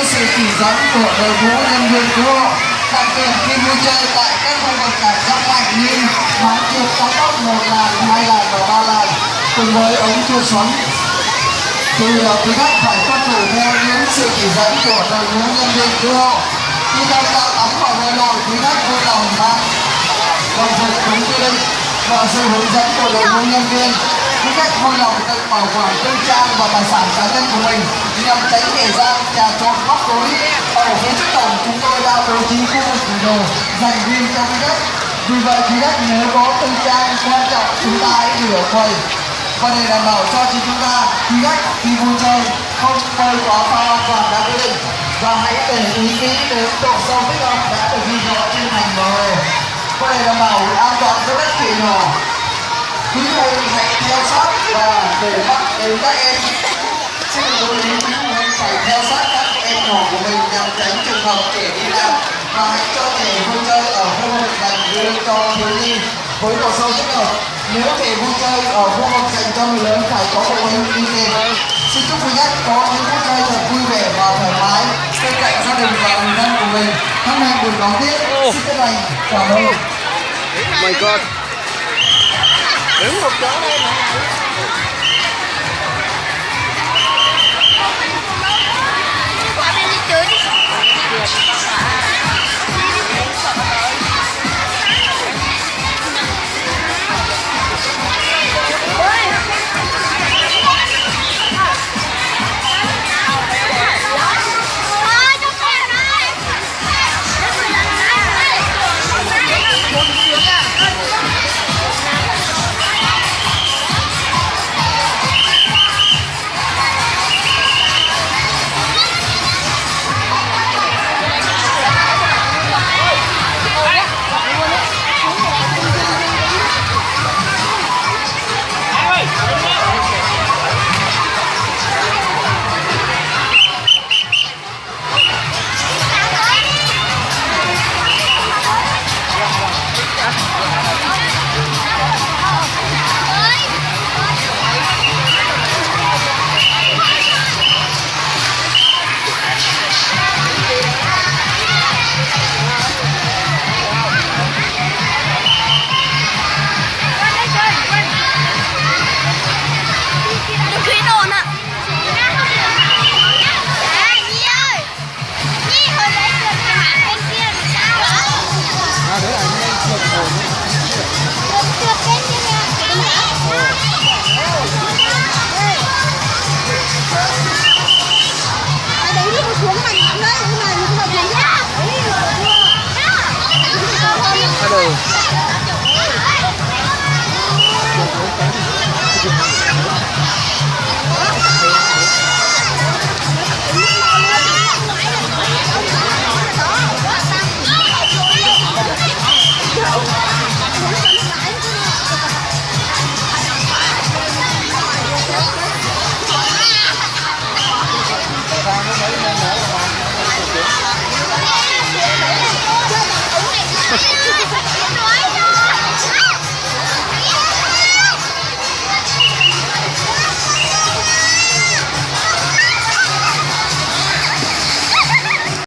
dưới sự chỉ dẫn của đội ngũ nhân viên cứu hộ. Đặc biệt khi vui chơi tại các khu vực cảm giác mạnh như mái trượt cao tốc 1 làn, 2 làn và 3 làn cùng với ống chua xoắn, thì quý khách phải tuân thủ theo những sự chỉ dẫn của đội ngũ nhân viên cứu hộ. Khi tham gia tắm vào bơi lội, quý khách vui lòng mang đồng phục đúng quy định và sự hướng dẫn của đội ngũ nhân viên. Quý khách vui lòng tự bảo quản tư trang và tài sản cá nhân của mình nhằm tránh kẻ gian, trà trộn, móc túi. Ở phía trước cổng chúng tôi đã bố trí khu vực gửi đồ dành riêng cho quý khách. Vì vậy quý khách nếu có tư trang quan trọng chúng ta hãy gửi ở quầy. Và để đảm bảo cho chính chúng ta, quý khách khi vui chơi không bơi quá phao an toàn đã quy định và hãy để ý kỹ đến độ sâu tích hợp đã được ghi rõ trên thành MR. Và để đảm bảo an toàn cho các chị nhỏ, quý thầy hãy theo sát và để bắt đến các em. Xin lưu ý quý thầy phải theo sát các em nhỏ của mình nhằm tránh trường hợp trẻ đi lạc, và hãy cho trẻ vui chơi ở khu vực dành riêng cho thiếu nhi với độ sâu thích hợp. Nếu trẻ vui chơi ở khu vực dành cho người lớn phải có phụ huynh đi kèm. Xin chúc quý khách có những phút chơi thật vui vẻ và thoải mái bên cạnh gia đình và người thân của mình. Hân hạnh buổi đón tiếp. Xin chân thành cảm ơn. Oh my god. Đứng một chỗ đây nè.